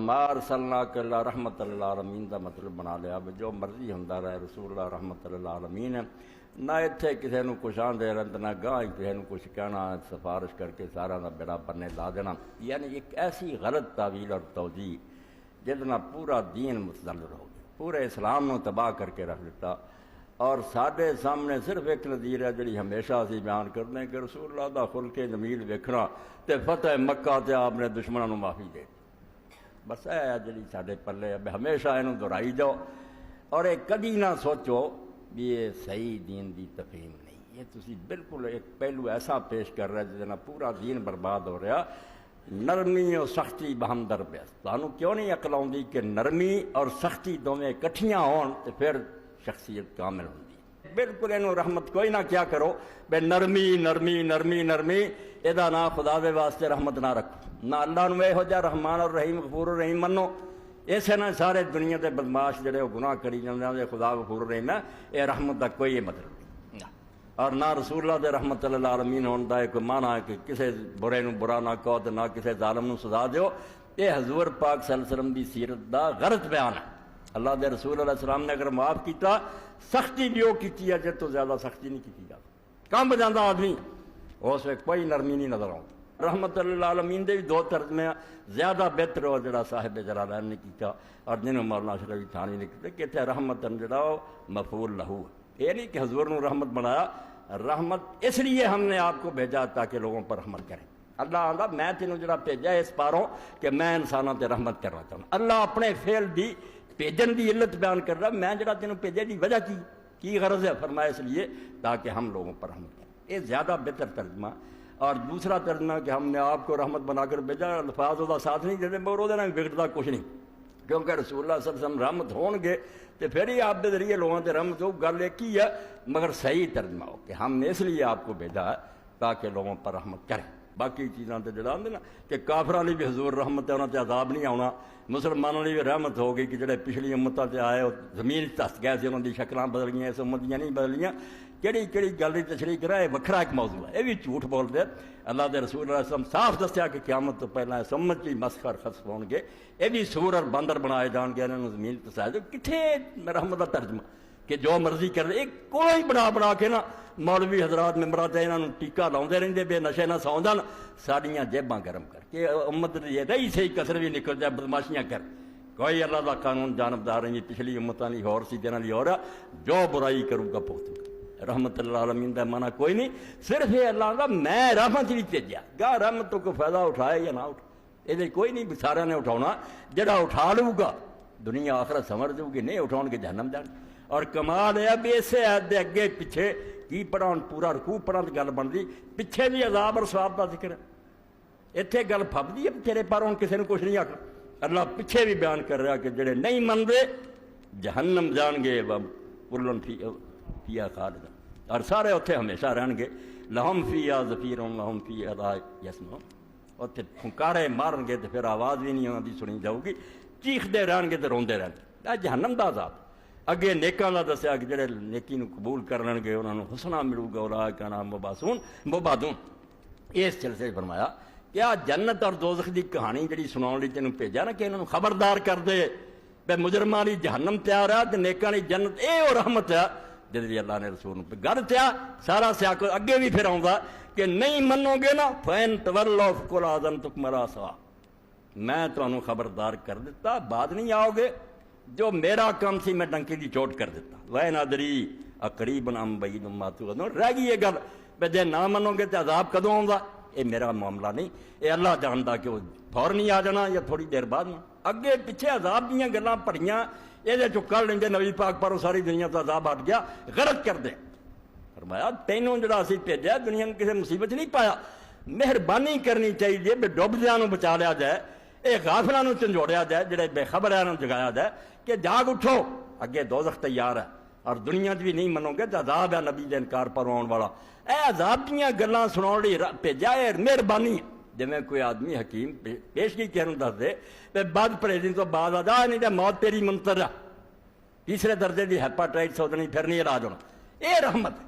ما ارسلناک الا رحمت للعالمین دا مطلب بنا لیا جو مرضی ہوندا رہے رسول اللہ رحمت للعالمین ہے، نہ اتنے کسی کو کچھ آندے رہتے نہ گاہ کسی کو کچھ کہنا، سفارش کر کے سارا دا بیڑا پرنے لا دینا، یعنی ایک ایسی غلط تعویل اور توجیہ جتنا پورا دین متضرر ہو گیا، پورے اسلام نو تباہ کر کے رکھ دیتا۔ اور ساڈے سامنے صرف ایک نظیر ہے جڑی ہمیشہ اسی بیان کرتے ہیں کہ رسول اللہ دا خلق جمیل ویکھنا تے فتح مکہ تے آپ نے دشمنوں نو معافی دے، بس اے جڑی ساڈے پلے ہے، ہمیشہ اینو دہرائی جاؤ اور یہ کدی نہ سوچو بھی یہ صحیح دین دی تفہیم نہیں، یہ تسی بالکل ایک پہلو ایسا پیش کر رہے جس نال پورا دین برباد ہو رہا۔ نرمی اور سختی بہم درپیش، تانوں کیوں نہیں عقل آؤندی کہ نرمی اور سختی دونوں کٹھیاں ہون تے پھر شخصیت کامل ہوندی؟ بالکل اینو رحمت کوئی نہ کیا کرو بے نرمی نرمی نرمی نرمی، ادا نہ خدا دے واسطے رحمت نہ رکھو، نہ اللہ نو یہو جہا رحمان اور رحیم غفور الرحیم منو، اسے نہ سارے دنیا دے بدماش جڑے وہ گناہ کری جاندے خدا غفور الرحیم ہے، یہ رحمت دا کوئی مطلب نہیں، اور نہ رسول اللہ دے رحمت للعالمین ہون دا کوئی معنی ہے کہ کسے برے نو برا نہ کہو تے نہ کسے ظالم نو سزا دیو، یہ حضور پاک صلی اللہ علیہ وسلم دی سیرت دا غلط بیان ہے۔ اللہ دے رسول علیہ السلام نے اگر معاف کیتا سختی بھی وہ کیتی ہے جس تو زیادہ سختی نہیں کیتی جاتی، کم جاندہ آدمی اس میں کوئی نرمی نہیں نظر آؤں۔ رحمت للعالمین دے بھی دو ترجمے زیادہ بہتر ہو جڑا صاحب جلالین نے کیتا اور جنہوں مولانا اشرف تھانی نے کیتا کہ تے رحمت جڑا مفعول لہو، یہ نہیں کہ حضور نے رحمت بنایا، رحمت اس لیے ہم نے آپ کو بھیجا تاکہ لوگوں پر رحمت کریں۔ اللہ آندا میں تینوں جڑا بھیجا اس پاروں کہ میں انسانوں تے رحمت کرنا چاہوں، اللہ اپنے فعل دی بھیجن دی علت بیان کر رہا، میں جڑا تینوں بھیجے دی وجہ کی غرض ہے، فرمایا اس لیے تاکہ ہم لوگوں پر رحمت کریں، یہ زیادہ بہتر ترجمہ۔ اور دوسرا ترجمہ کہ ہم نے آپ کو رحمت بنا کر بھیجا، الفاظ دا ساتھ نہیں دیتے مگر وہ بگڑتا کچھ نہیں، کیونکہ رسول اللہ صلی اللہ علیہ وسلم رحمت ہون گے تو پھر ہی آپ کے ذریعے لوگوں سے رحمت ہو، گل ایک ہی ہے مگر صحیح ترجمہ ہو کہ ہم نے اس لیے آپ کو بھیجا ہے تاکہ لوگوں پر رحمت کریں۔ باقی چیزاں تو جڑا آدھے نا کہ کافراں لی بھی حضور رحمت ہے، انہوں تے عذاب نہیں آنا، مسلمانوں لی بھی رحمت ہو گئی کہ جڑے پچھلی امتاں تے آئے زمین دس گئے سے، انہوں دی شکلاں بدل گئیں، اس امت دیاں نہیں بدلیاں، کیڑی گل دی تشریح کرا، یہ وکھرا ایک موضوع ہے، یہ بھی جھوٹ بولتے۔ اللہ دے رسول اللہ علیہ وسلم صاف دسیا کہ قیامت تو پہلے اس امت کی مسخر خسف ہون گے، یہ بھی سور اور باندر بنائے جان گے، انہوں زمین تسایا جو کتھے رحمت کا ترجمہ کہ جو مرضی کر دے، کوئی بنا کے نا مولوی حضرات ممبرات انہوں ٹیکا لاؤندے رہندے بے نشے نہ سو جان، ساڑیاں جیباں گرم کر کے امت یہ رہی صحیح کسر بھی نکل جائے، بدماشیاں کر، کوئی اللہ کا قانون جانبدار نہیں، پچھلی امتاں لی اور سی دینا لی اور جو برائی کروں گا پختوں گا، رحمت اللہ العالمین دا معنی کوئی نہیں، صرف یہ اللہ کا میں رحمت نہیں بھیجا، گاہ رحمت تو کوئی فائدہ اٹھائے یا نہ اٹھائے، یہ کوئی نہیں سارا نے اٹھاؤنا، جڑا اٹھا لوں گا دنیا آخرت سمجھ دوں گی، نہیں اٹھاؤ گے جہنم جان۔ اور کمال ہے بھی اسے عہد دے اگے پیچھے کی پڑھان پورا رکوع پڑھان کی گل بنتی، پیچھے بھی عذاب اور ثواب کا ذکر ہے، اتنے گل پھبدی ہے تیرے پر ہوں کسی نے کچھ نہیں آخر، اللہ پیچھے بھی بیان کر رہا کہ جڑے نہیں منتے جہنم جان گے پلن فیہا خالدون، اور سارے اتنے ہمیشہ رہن گے، لہم فیہا زفیر لہم فیہا لا یسمعون، اتنے پھنکارے مارن گے تو پھر آواز بھی نہیں آتی سنی جاؤ گی، چیختے رہن گے تو روندے رہن گے، جہنم دا عذاب۔ اگے نیکاں دا دسیا کہ جڑے نیکی نو قبول کرن گے انہاں نو حسنہ ملو گا، اولئک انعم مبعثون۔ اس سلسلے فرمایا کہ آ جنت اور دوزخ دی کہانی جڑی سناؤن لئی تینوں بھیجا نا کہ انہاں نو خبردار کر دے بے مجرماں دی جہنم تیار ہے تے نیکاں دی جنت، اے او رحمت ہے جس دی اللہ نے رسول نو گھر تیا سارا سیاق اگے بھی پھر آوندا کہ نہیں منو گے نا فین تولوا فقل آذنتکم علی سواء، میں تانوں خبردار کر دیتا، بعد نہیں آؤ گے، جو میرا کام سی میں ڈنکی دی چوٹ کر دیتا، وَإِنْ أَدْرِي أَقَرِيبٌ أَمْ بَعِيدٌ مَا تُوعَدُونَ، رہ گئی یہ گل بے جے نہ منو گے تو عذاب کدوں آؤں، یہ میرا معاملہ نہیں، یہ اللہ جانتا کہ وہ فوراً ہی آ جانا یا تھوڑی دیر بعد میں، اگے پیچھے عذاب دیاں گلاں پڑھیاں، یہ جو کر لیں گے نبی پاک پر ساری دنیا تو عذاب ہٹ گیا، غلط کر دے۔ فرمایا تینوں جڑا اسی بھیجا دنیا میں کسی مصیبت نہیں پایا، مہربانی کرنی چاہیے بے ڈوبدیاں نو بچا لیا جائے، اے غافلاں نو چنجوڑیا جائے، جڑے بے خبر ہیں انہوں جگایا جائے کہ جاگ اٹھو اگے دوزخ تیار ہے، اور دنیا بھی نہیں منو گے تو عذاب ہے نبی دے انکار پر آن والا، اے عذاب دیاں گلاں سناؤ لئی بھیجا، اے مہربانی ہے۔ جویں کوئی آدمی حکیم پیشگی کہہ دس دے تے بعد پرہیزی تو بعد آ جا نہیں تے موت تیری منتظر ہے، تیسرے درجے دی ہیپاٹائٹس ہو نہیں پھر نہیں علاج ہونا، اے رحمت ہے۔